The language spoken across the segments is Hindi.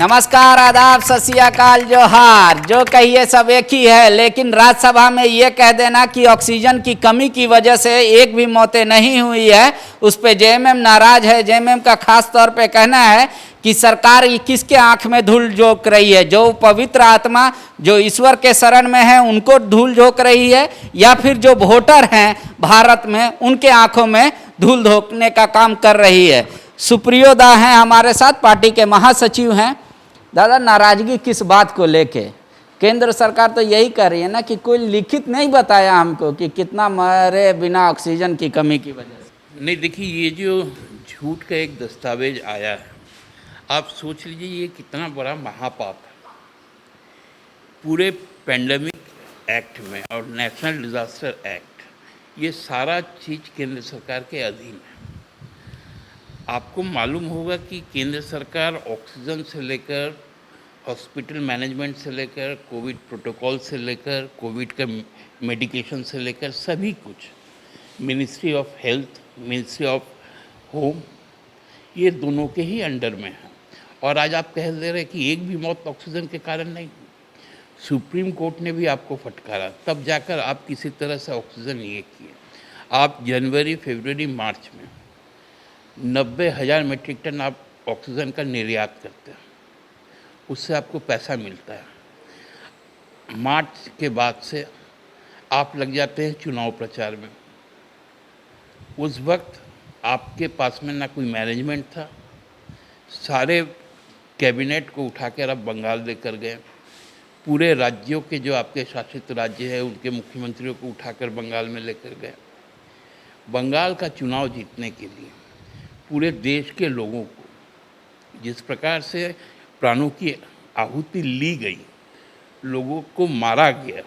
नमस्कार, आदाब, सत श्री अकाल, जोहार। जो कहिए सब एक ही है, लेकिन राज्यसभा में ये कह देना कि ऑक्सीजन की कमी की वजह से एक भी मौतें नहीं हुई है, उस पे जेएमएम नाराज है। जेएमएम का खास तौर पे कहना है कि सरकार किसके आंख में धूल झोंक रही है, जो पवित्र आत्मा जो ईश्वर के शरण में है उनको धूल झोंक रही है, या फिर जो वोटर हैं भारत में उनके आंखों में धूल झोंकने का काम कर रही है। सुप्रियो दा हैं हमारे साथ, पार्टी के महासचिव हैं। दादा, नाराजगी किस बात को लेके? केंद्र सरकार तो यही कर रही है ना कि कोई लिखित नहीं बताया हमको कि कितना मरे बिना ऑक्सीजन की कमी की वजह से। नहीं, देखिए, ये जो झूठ का एक दस्तावेज आया है, आप सोच लीजिए ये कितना बड़ा महापाप है। पूरे पेंडेमिक एक्ट में और नेशनल डिजास्टर एक्ट, ये सारा चीज़ केंद्र सरकार के अधीन है। आपको मालूम होगा कि केंद्र सरकार ऑक्सीजन से लेकर हॉस्पिटल मैनेजमेंट से लेकर कोविड प्रोटोकॉल से लेकर कोविड का मेडिकेशन से लेकर सभी कुछ ministry of health, ministry of home, ये दोनों के ही अंडर में है। और आज आप कह दे रहे कि एक भी मौत ऑक्सीजन के कारण नहीं हुई। सुप्रीम कोर्ट ने भी आपको फटकारा, तब जाकर आप किसी तरह से ऑक्सीजन ये किए। आप जनवरी, फरवरी, मार्च में 90,000 मीट्रिक टन आप ऑक्सीजन का निर्यात करते हैं, उससे आपको पैसा मिलता है। मार्च के बाद से आप लग जाते हैं चुनाव प्रचार में। उस वक्त आपके पास में ना कोई मैनेजमेंट था, सारे कैबिनेट को उठाकर आप बंगाल लेकर गए। पूरे राज्यों के जो आपके शासित राज्य है उनके मुख्यमंत्रियों को उठाकर बंगाल में लेकर गए। बंगाल का चुनाव जीतने के लिए पूरे देश के लोगों को जिस प्रकार से प्राणों की आहुति ली गई, लोगों को मारा गया,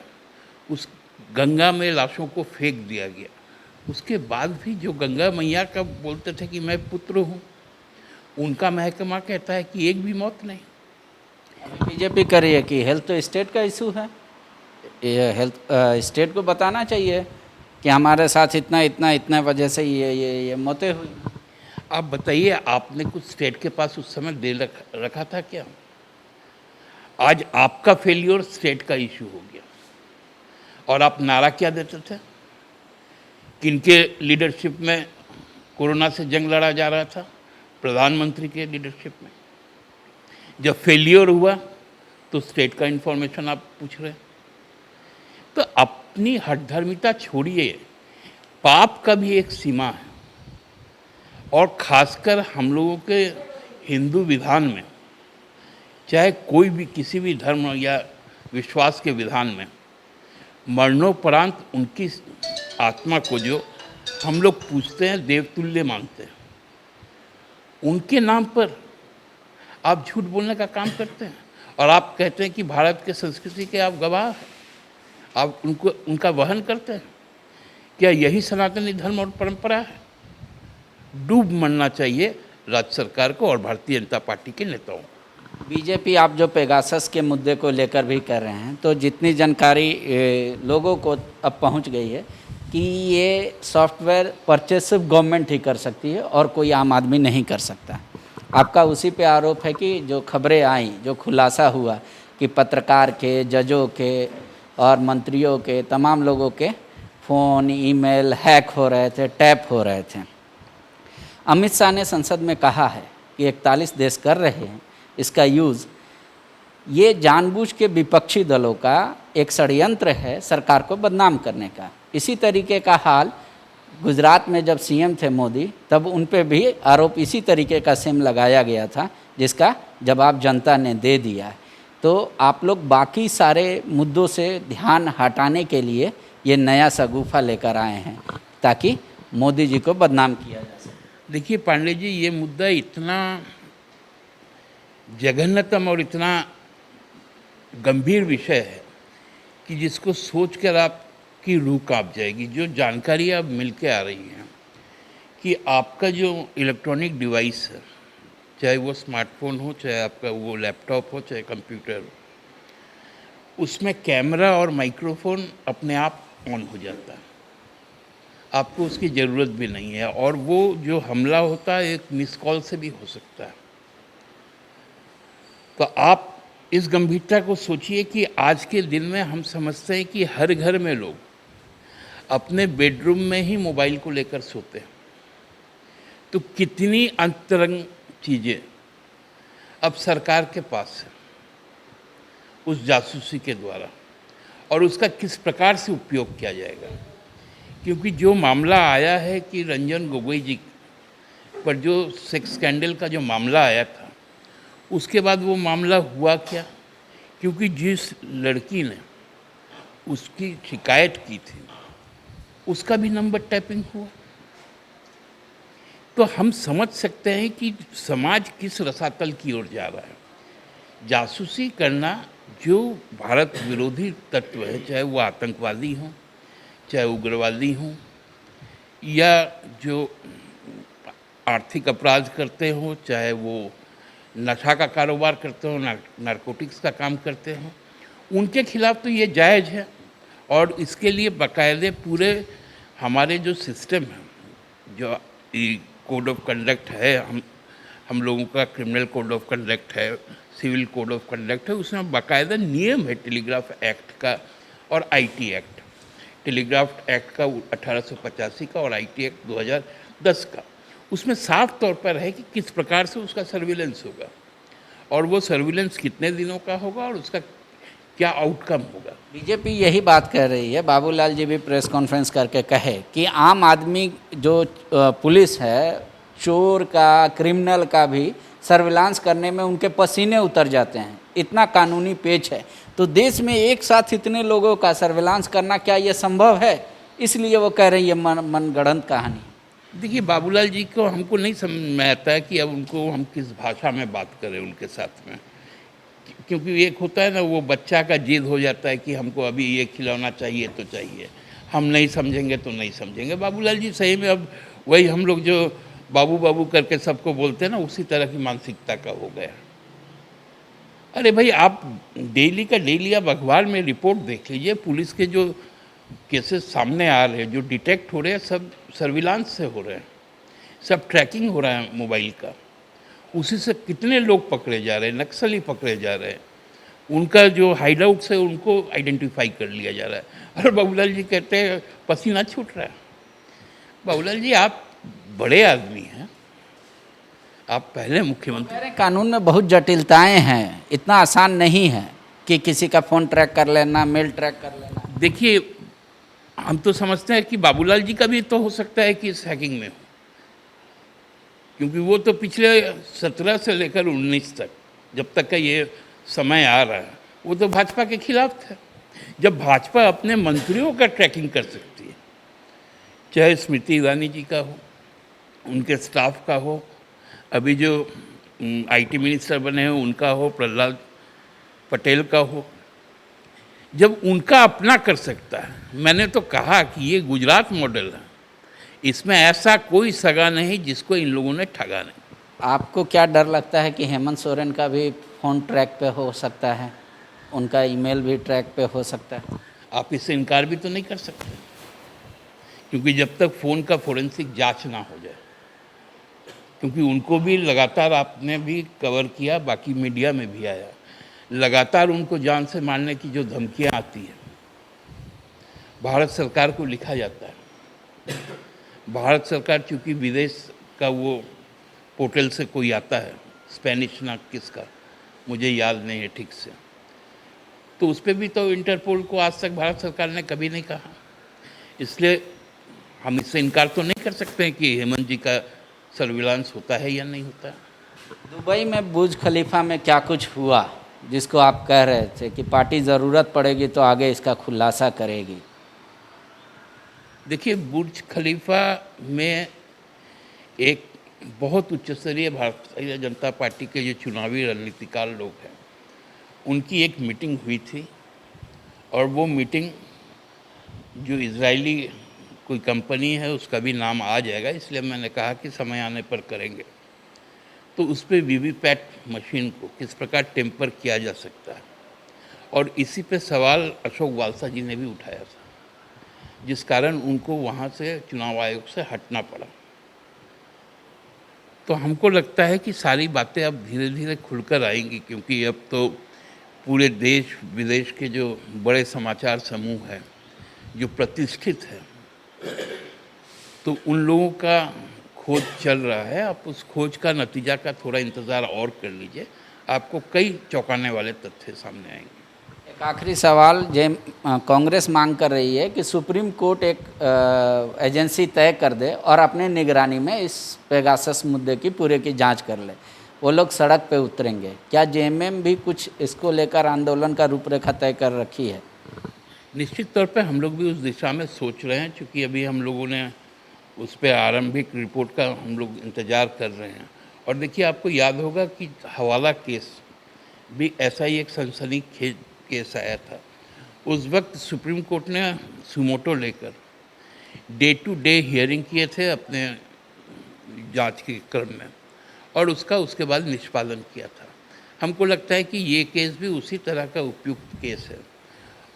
उस गंगा में लाशों को फेंक दिया गया, उसके बाद भी जो गंगा मैया का बोलते थे कि मैं पुत्र हूँ, उनका महकमा कहता है कि एक भी मौत नहीं। बीजेपी कर रही है कि हेल्थ तो स्टेट का इशू है, ये हेल्थ स्टेट को बताना चाहिए कि हमारे साथ इतना इतना इतना वजह से ये मौतें हुई। आप बताइए, आपने कुछ स्टेट के पास उस समय दे रखा था क्या? आज आपका फेलियर स्टेट का इशू हो गया। और आप नारा क्या देते थे? किनके लीडरशिप में कोरोना से जंग लड़ा जा रहा था? प्रधानमंत्री के लीडरशिप में। जब फेलियर हुआ तो स्टेट का इन्फॉर्मेशन आप पूछ रहे हैं। तो अपनी हठधर्मिता छोड़िए, पाप का भी एक सीमा है। और खासकर हम लोगों के हिंदू विधान में, चाहे कोई भी किसी भी धर्म या विश्वास के विधान में, मरणोपरांत उनकी आत्मा को जो हम लोग पूजते हैं, देवतुल्य मानते हैं, उनके नाम पर आप झूठ बोलने का काम करते हैं। और आप कहते हैं कि भारत के संस्कृति के आप गवाह हैं, आप उनका वहन करते हैं। क्या यही सनातनी धर्म और परंपरा है? डूब मरना चाहिए राज्य सरकार को और भारतीय जनता पार्टी के नेताओं को। बीजेपी आप जो पेगासस के मुद्दे को लेकर भी कर रहे हैं, तो जितनी जानकारी लोगों को अब पहुंच गई है कि ये सॉफ्टवेयर परचेस सिर्फ गवर्नमेंट ही कर सकती है और कोई आम आदमी नहीं कर सकता। आपका उसी पे आरोप है कि जो खबरें आई, जो खुलासा हुआ कि पत्रकार के, जजों के और मंत्रियों के, तमाम लोगों के फ़ोन, ईमेल हैक हो रहे थे, टैप हो रहे थे। अमित शाह ने संसद में कहा है कि 41 देश कर रहे हैं इसका यूज़। ये जानबूझ के विपक्षी दलों का एक षड्यंत्र है सरकार को बदनाम करने का। इसी तरीके का हाल गुजरात में जब सीएम थे मोदी, तब उन पे भी आरोप इसी तरीके का सेम लगाया गया था, जिसका जवाब जनता ने दे दिया है। तो आप लोग बाकी सारे मुद्दों से ध्यान हटाने के लिए ये नया शगुफा लेकर आए हैं ताकि मोदी जी को बदनाम किया जा सके। देखिए पांडे जी, ये मुद्दा इतना जघन्यतम और इतना गंभीर विषय है कि जिसको सोचकर आपकी रूह कांप जाएगी। जो जानकारी अब मिल के आ रही है कि आपका जो इलेक्ट्रॉनिक डिवाइस है, चाहे वो स्मार्टफोन हो, चाहे आपका वो लैपटॉप हो, चाहे कंप्यूटर हो, उसमें कैमरा और माइक्रोफोन अपने आप ऑन हो जाता है। आपको उसकी ज़रूरत भी नहीं है। और वो जो हमला होता है एक मिस कॉल से भी हो सकता है। तो आप इस गंभीरता को सोचिए कि आज के दिन में हम समझते हैं कि हर घर में लोग अपने बेडरूम में ही मोबाइल को लेकर सोते हैं। तो कितनी अंतरंग चीज़ें अब सरकार के पास है उस जासूसी के द्वारा, और उसका किस प्रकार से उपयोग किया जाएगा। क्योंकि जो मामला आया है कि रंजन गोगोई जी पर जो सेक्स स्कैंडल का जो मामला आया था, उसके बाद वो मामला हुआ क्या, क्योंकि जिस लड़की ने उसकी शिकायत की थी उसका भी नंबर टैपिंग हुआ। तो हम समझ सकते हैं कि समाज किस रसातल की ओर जा रहा है। जासूसी करना जो भारत विरोधी तत्व है, चाहे वो आतंकवादी हों, चाहे उग्रवादी हों, या जो आर्थिक अपराध करते हों, चाहे वो नशा का कारोबार करते हो, नारकोटिक्स का काम करते हों, उनके खिलाफ तो ये जायज़ है। और इसके लिए बाकायदे पूरे हमारे जो सिस्टम है, जो कोड ऑफ कंडक्ट है, हम लोगों का क्रिमिनल कोड ऑफ कंडक्ट है, सिविल कोड ऑफ कंडक्ट है, उसमें बाकायदा नियम है टेलीग्राफ एक्ट का और आईटी एक्ट। टेलीग्राफ एक्ट का 1885 का और आईटी एक्ट 2010 का। उसमें साफ तौर पर है कि किस प्रकार से उसका सर्विलेंस होगा, और वो सर्विलेंस कितने दिनों का होगा, और उसका क्या आउटकम होगा। बीजेपी यही बात कह रही है, बाबूलाल जी भी प्रेस कॉन्फ्रेंस करके कहे कि आम आदमी जो पुलिस है, चोर का, क्रिमिनल का भी सर्विलांस करने में उनके पसीने उतर जाते हैं, इतना कानूनी पेच है। तो देश में एक साथ इतने लोगों का सर्विलांस करना क्या ये संभव है? इसलिए वो कह रही है मनगढ़ंत कहानी। देखिए, बाबूलाल जी को हमको नहीं समझ में आता है कि अब उनको हम किस भाषा में बात करें उनके साथ में। क्योंकि एक होता है ना, वो बच्चा का जिद हो जाता है कि हमको अभी ये खिलौना चाहिए तो चाहिए, हम नहीं समझेंगे तो नहीं समझेंगे। बाबूलाल जी सही में अब वही हम लोग जो बाबू बाबू करके सबको बोलते हैं ना, उसी तरह की मानसिकता का हो गया। अरे भाई, आप डेली का डेली आप अखबार में रिपोर्ट देख लीजिए, पुलिस के जो केसेस सामने आ रहे हैं, जो डिटेक्ट हो रहे हैं, सब सर्विलांस से हो रहे हैं, सब ट्रैकिंग हो रहा है मोबाइल का। उसी से कितने लोग पकड़े जा रहे हैं, नक्सली पकड़े जा रहे हैं, उनका जो हाइडआउट्स है उनको आइडेंटिफाई कर लिया जा रहा है। और बाबूलाल जी कहते हैं पसीना छूट रहा है। बाबूलाल जी, आप बड़े आदमी हैं, आप पहले मुख्यमंत्री। मेरे कानून में बहुत जटिलताएं हैं, इतना आसान नहीं है कि किसी का फ़ोन ट्रैक कर लेना, मेल ट्रैक कर लेना। देखिए, हम तो समझते हैं कि बाबूलाल जी का भी तो हो सकता है कि इस हैकिंग में हो, क्योंकि वो तो पिछले 17 से लेकर 19 तक, जब तक का ये समय आ रहा है, वो तो भाजपा के खिलाफ था। जब भाजपा अपने मंत्रियों का ट्रैकिंग कर सकती है, चाहे स्मृति ईरानी जी का हो, उनके स्टाफ का हो, अभी जो आईटी मिनिस्टर बने हैं उनका हो, प्रहलाद पटेल का हो, जब उनका अपना कर सकता है। मैंने तो कहा कि ये गुजरात मॉडल है, इसमें ऐसा कोई सगा नहीं जिसको इन लोगों ने ठगा नहीं। आपको क्या डर लगता है कि हेमंत सोरेन का भी फ़ोन ट्रैक पे हो सकता है, उनका ईमेल भी ट्रैक पे हो सकता है? आप इससे इनकार भी तो नहीं कर सकते, क्योंकि जब तक फ़ोन का फोरेंसिक जांच ना हो जाए, क्योंकि उनको भी लगातार आपने भी कवर किया, बाकी मीडिया में भी आया, लगातार उनको जान से मारने की जो धमकियां आती हैं, भारत सरकार को लिखा जाता है। भारत सरकार चूँकि विदेश का वो पोर्टल से कोई आता है, स्पेनिश ना किसका, मुझे याद नहीं है ठीक से, तो उस पर भी तो इंटरपोल को आज तक भारत सरकार ने कभी नहीं कहा। इसलिए हम इससे इनकार तो नहीं कर सकते हैं कि हेमंत जी का सर्विलांस होता है या नहीं होता है। दुबई में बुर्ज खलीफा में क्या कुछ हुआ जिसको आप कह रहे थे कि पार्टी ज़रूरत पड़ेगी तो आगे इसका खुलासा करेगी? देखिए, बुर्ज खलीफा में एक बहुत उच्च स्तरीय भारतीय जनता पार्टी के जो चुनावी रणनीतिकार लोग हैं, उनकी एक मीटिंग हुई थी, और वो मीटिंग जो इजरायली कोई कंपनी है उसका भी नाम आ जाएगा, इसलिए मैंने कहा कि समय आने पर करेंगे। तो उस पर वीवीपैट मशीन को किस प्रकार टेम्पर किया जा सकता है, और इसी पे सवाल अशोक वालसा जी ने भी उठाया था, जिस कारण उनको वहाँ से चुनाव आयोग से हटना पड़ा। तो हमको लगता है कि सारी बातें अब धीरे धीरे खुलकर आएंगी, क्योंकि अब तो पूरे देश विदेश के जो बड़े समाचार समूह हैं, जो प्रतिष्ठित हैं, तो उन लोगों का खोज चल रहा है। आप उस खोज का नतीजा का थोड़ा इंतज़ार और कर लीजिए, आपको कई चौंकाने वाले तथ्य सामने आएंगे। एक आखिरी सवाल, कांग्रेस मांग कर रही है कि सुप्रीम कोर्ट एक एजेंसी तय कर दे और अपने निगरानी में इस पेगासस मुद्दे की पूरे की जांच कर ले। वो लोग सड़क पे उतरेंगे। क्या जेएमएम भी कुछ इसको लेकर आंदोलन का रूपरेखा तय कर रखी है? निश्चित तौर पे हम लोग भी उस दिशा में सोच रहे हैं, क्योंकि अभी हम लोगों ने उस पे आरंभिक रिपोर्ट का हम लोग इंतज़ार कर रहे हैं। और देखिए, आपको याद होगा कि हवाला केस भी ऐसा ही एक सनसनीखेज केस आया था। उस वक्त सुप्रीम कोर्ट ने सुमोटो लेकर डे टू डे हियरिंग किए थे अपने जांच के क्रम में, और उसका उसके बाद निष्पादन किया था। हमको लगता है कि ये केस भी उसी तरह का उपयुक्त केस है।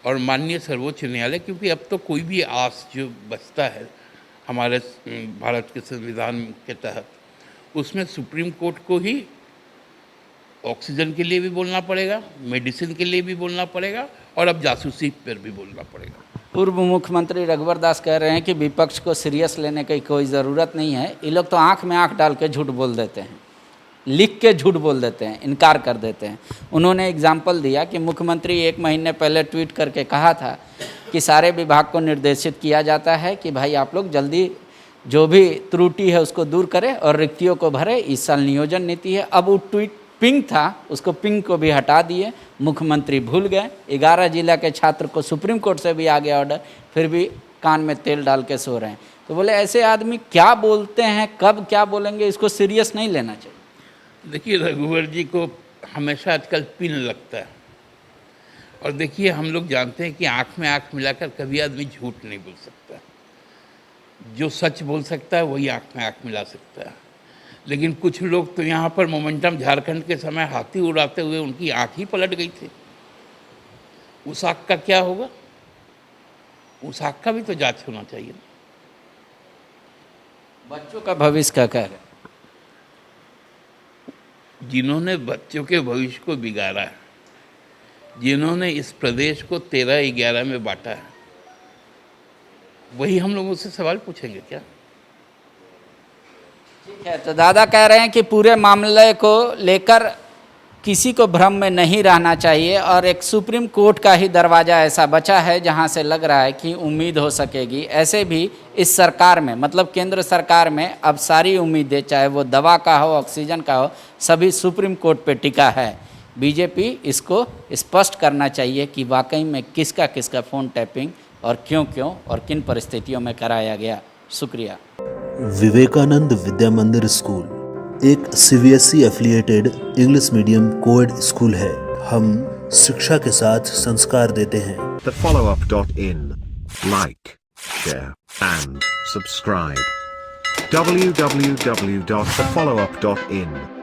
और माननीय सर्वोच्च न्यायालय, क्योंकि अब तो कोई भी आस जो बचता है हमारे भारत के संविधान के तहत, उसमें सुप्रीम कोर्ट को ही ऑक्सीजन के लिए भी बोलना पड़ेगा, मेडिसिन के लिए भी बोलना पड़ेगा, और अब जासूसी पर भी बोलना पड़ेगा। पूर्व मुख्यमंत्री रघुवर दास कह रहे हैं कि विपक्ष को सीरियस लेने की कोई ज़रूरत नहीं है। ये लोग तो आंख में आंख डाल के झूठ बोल देते हैं, लिख के झूठ बोल देते हैं, इनकार कर देते हैं। उन्होंने एग्जाम्पल दिया कि मुख्यमंत्री 1 महीने पहले ट्वीट करके कहा था कि सारे विभाग को निर्देशित किया जाता है कि भाई आप लोग जल्दी जो भी त्रुटि है उसको दूर करें और रिक्तियों को भरें। इस साल नियोजन नीति है। अब वो ट्वीट पिंग था, उसको पिंग को भी हटा दिए, मुख्यमंत्री भूल गए। 11 जिला के छात्र को सुप्रीम कोर्ट से भी आ गया ऑर्डर, फिर भी कान में तेल डाल के सो रहे हैं। तो बोले ऐसे आदमी क्या बोलते हैं, कब क्या बोलेंगे, इसको सीरियस नहीं लेना चाहिए। देखिए, रघुवर जी को हमेशा आजकल पिन लगता है, और देखिए हम लोग जानते हैं कि आँख में आँख मिलाकर कभी आदमी झूठ नहीं बोल सकता। जो सच बोल सकता है वही आँख में आँख मिला सकता है। लेकिन कुछ लोग तो यहाँ पर मोमेंटम झारखंड के समय हाथी उड़ाते हुए उनकी आँख ही पलट गई थी। उस आँख का क्या होगा? उस आँख का भी तो जांच होना चाहिए। बच्चों का भविष्य का कह रहे, जिन्होंने बच्चों के भविष्य को बिगाड़ा है, जिन्होंने इस प्रदेश को 13-11 में बांटा है, वही हम लोगों से सवाल पूछेंगे क्या? ठीक है। तो दादा कह रहे हैं कि पूरे मामले को लेकर किसी को भ्रम में नहीं रहना चाहिए, और एक सुप्रीम कोर्ट का ही दरवाज़ा ऐसा बचा है जहां से लग रहा है कि उम्मीद हो सकेगी। ऐसे भी इस सरकार में, मतलब केंद्र सरकार में, अब सारी उम्मीदें, चाहे वो दवा का हो, ऑक्सीजन का हो, सभी सुप्रीम कोर्ट पे टिका है। बीजेपी इसको स्पष्ट करना चाहिए कि वाकई में किसका किसका फ़ोन टैपिंग और क्यों और किन परिस्थितियों में कराया गया। शुक्रिया। विवेकानंद विद्या मंदिर स्कूल एक CBSE affiliated English medium coed school है। हम शिक्षा के साथ संस्कार देते हैं। TheFollowUp.in. Like, share and subscribe. www.thefollowup.in